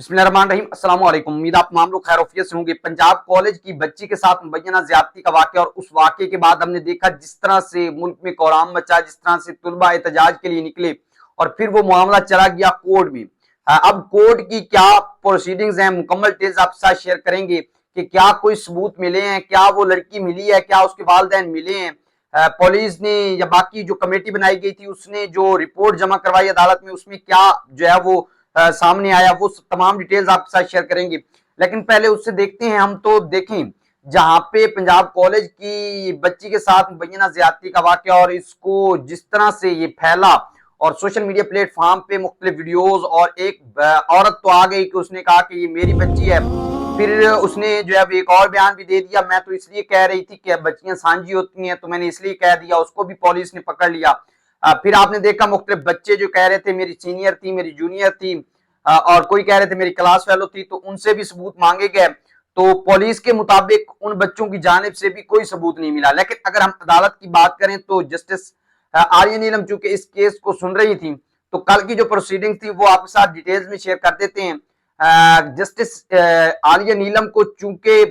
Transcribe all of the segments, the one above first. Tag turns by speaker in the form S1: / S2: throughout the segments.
S1: बिस्मिल्लाहिर्रहमानिर्रहीम। अस्सलाम वालेकुम। उम्मीद आप तमाम लोग खैर से होंगे। पंजाब कॉलेज की बच्ची के साथ मुबैना ज्यादती का वाकया और उस वाकये के बाद हमने देखा जिस तरह से मुल्क में कोहराम मचा, जिस तरह से तुलबा एहतजाज के लिए निकले और फिर वो मामला चला गया कोर्ट में। अब कोर्ट की क्या प्रोसीडिंग्स हैं, मुकम्मल डिटेल्स आपके साथ शेयर करेंगे कि क्या कोई सबूत मिले हैं, क्या वो लड़की मिली है, क्या उसके वालिदैन मिले हैं। पुलिस ने या बाकी जो कमेटी बनाई गई थी उसने जो रिपोर्ट जमा करवाई अदालत में उसमें क्या जो है वो सामने आया, वो तमाम डिटेल्स आपके साथ शेयर करेंगे। लेकिन पहले उससे देखते हैं हम, तो देखें जहां पे पंजाब कॉलेज की बच्ची के साथ मुबैना ज्यादती का वाकया और इसको जिस तरह से ये फैला और सोशल मीडिया प्लेटफॉर्म पे मुख्तलिफ वीडियोस, और एक औरत तो आ गई कि उसने कहा कि ये मेरी बच्ची है। फिर उसने जो है एक और बयान भी दे दिया, मैं तो इसलिए कह रही थी कि बच्चियां सांझी होती हैं तो मैंने इसलिए कह दिया, उसको भी पुलिस ने पकड़ लिया। फिर आपने देखा मुख्तलिफ बच्चे जो कह रहे थे मेरी सीनियर थी, मेरी जूनियर थी, और कोई कह रहे थे मेरी क्लास फेलो थी, तो उनसे भी सबूत मांगे गए। तो पुलिस के मुताबिक उन बच्चों की जानिब से भी कोई सबूत नहीं मिला। लेकिन अगर हम अदालत की बात करें तो जस्टिस आर्या नीलम चूंकि इस केस को सुन रही थी, तो कल की जो प्रोसीडिंग थी वो आपके साथ डिटेल्स में शेयर कर देते हैं। जस्टिस आर्या नीलम को चूंकि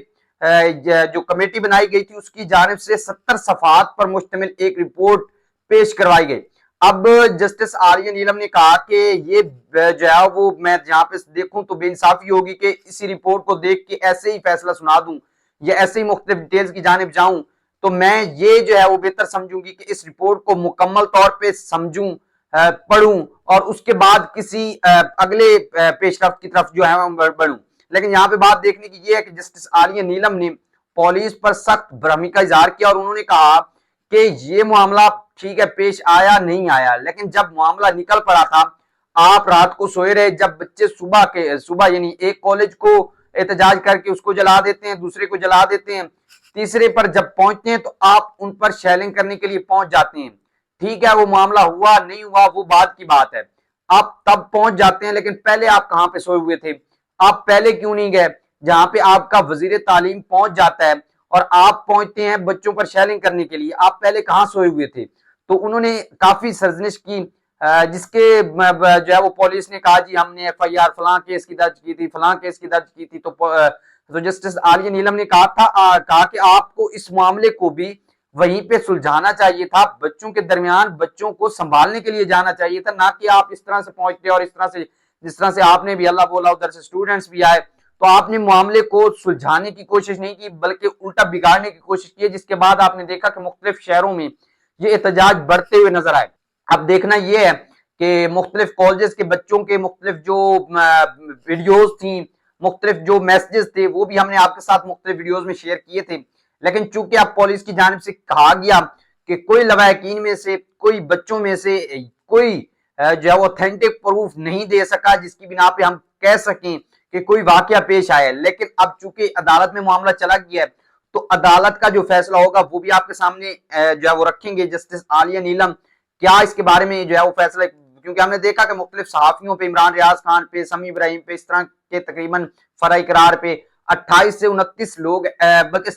S1: जो कमेटी बनाई गई थी उसकी जानिब से 70 सफात पर मुश्तमिल एक रिपोर्ट पेश करवाई गई। अब जस्टिस आर्या नीलम ने कहा कि ये जो है वो मैं जहां पे देखूं तो बेइंसाफी होगी कि इसी रिपोर्ट को देख के ऐसे ही फैसला सुना दूं या ऐसे ही मुख्तलिफ डिटेल्स की जानिब जाऊं, तो मैं ये जो है वो बेहतर समझूंगी कि इस रिपोर्ट को मुकम्मल तौर पे समझूं, पढ़ूं और उसके बाद किसी अगले पेशरफ्त की तरफ जो है बढ़ूं। लेकिन यहाँ पे बात देखने की ये है कि जस्टिस आर्या नीलम ने पुलिस पर सख्त भ्रमी का इजहार किया और उन्होंने कहा कि ये मामला ठीक है पेश आया नहीं आया, लेकिन जब मामला निकल पड़ा था आप रात को सोए रहे, जब बच्चे सुबह यानी एक कॉलेज को एहतजाज करके उसको जला देते हैं, दूसरे को जला देते हैं, तीसरे पर जब पहुंचते हैं तो आप उन पर शेलिंग करने के लिए पहुंच जाते हैं। ठीक है वो मामला हुआ नहीं हुआ वो बात की बात है, आप तब पहुंच जाते हैं, लेकिन पहले आप कहां पे सोए हुए थे? आप पहले क्यों नहीं गए जहां पे आपका वजीर तालीम पहुंच जाता है और आप पहुंचते हैं बच्चों पर शेलिंग करने के लिए? आप पहले कहां सोए हुए थे? तो उन्होंने काफी सर्जनिश की, जिसके जो है वो पुलिस ने कहा जी हमने एफआईआर फलां केस की दर्ज की थी, फलां केस की दर्ज की थी। तो जस्टिस आर्या नीलम ने कहा कि आपको इस मामले को भी वहीं पे सुलझाना चाहिए था, बच्चों के दरमियान बच्चों को संभालने के लिए जाना चाहिए था, ना कि आप इस तरह से पहुंचते और इस तरह से जिस तरह से आपने भी अल्लाह बोला उधर से स्टूडेंट्स भी आए, तो आपने मामले को सुलझाने की कोशिश नहीं की बल्कि उल्टा बिगाड़ने की कोशिश की, जिसके बाद आपने देखा कि मुख्तलिफ शहरों में ये एहतजाज बढ़ते हुए नजर आए। अब देखना यह है कि मुख्तलिफ कॉलेजेस के बच्चों के मुख्तलिफ जो वीडियोज थी, मुख्तलिफ जो मैसेजेस थे, वो भी हमने आपके साथ मुख्तलिफ वीडियोज में शेयर किए थे। लेकिन चूंकि अब पुलिस की जानिब से कहा गया कि कोई लवाहकीन में से कोई बच्चों में से कोई जो है वो ऑथेंटिक प्रूफ नहीं दे सका जिसकी बिना पे हम कह सकें कि कोई वाकया पेश आया। लेकिन अब चूंकि अदालत में मामला चला गया है तो अदालत का जो फैसला होगा वो भी आपके सामने जो है वो रखेंगे। जस्टिस आर्या नीलम क्या इसके बारे में जो है वो फैसला, क्योंकि हमने देखा कि मुख्तलिफ सहाफियों पे, इमरान रियाज खान पे, समी इब्राहिम पे, इस तरह के तकरीबन फरा इकरार पे 28 से 29 लोग बल्कि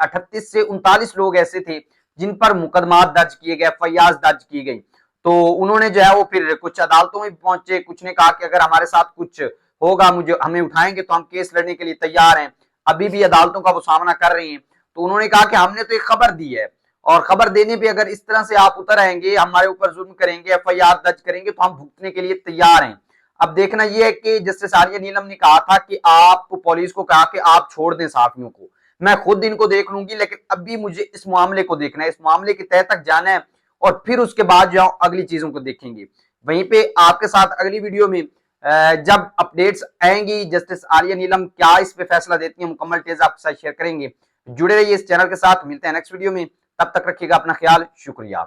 S1: 38 से 39 लोग ऐसे थे जिन पर मुकदमात दर्ज किए गए, एफआईआर दर्ज की गई। तो उन्होंने जो है वो फिर कुछ अदालतों में पहुंचे, कुछ ने कहा कि अगर हमारे साथ कुछ होगा मुझे हमें उठाएंगे तो हम केस लड़ने के लिए तैयार हैं, अभी भी अदालतों का वो सामना कर रहे हैं। तो उन्होंने कहा कि हमने तो एक खबर दी है और खबर देने पे अगर इस तरह से आप उतर आएंगे, हमारे ऊपर जुल्म करेंगे, एफआईआर दर्ज करेंगे तो हम भुगतने के लिए तैयार हैं। अब देखना यह है कि जस्टिस आर्या नीलम ने कहा था कि आप पुलिस को कहा कि आप छोड़ दें साथियों को, मैं खुद इनको देख लूंगी, लेकिन अभी मुझे इस मामले को देखना है, इस मामले के तह तक जाना है और फिर उसके बाद जाओ अगली चीजों को देखेंगे। वहीं पे आपके साथ अगली वीडियो में जब अपडेट्स आएंगी जस्टिस आर्या नीलम क्या इस पे फैसला देती है, मुकम्मल डिटेल्स आपके साथ शेयर करेंगे। जुड़े रहिए इस चैनल के साथ, मिलते हैं नेक्स्ट वीडियो में, तब तक रखिएगा अपना ख्याल, शुक्रिया।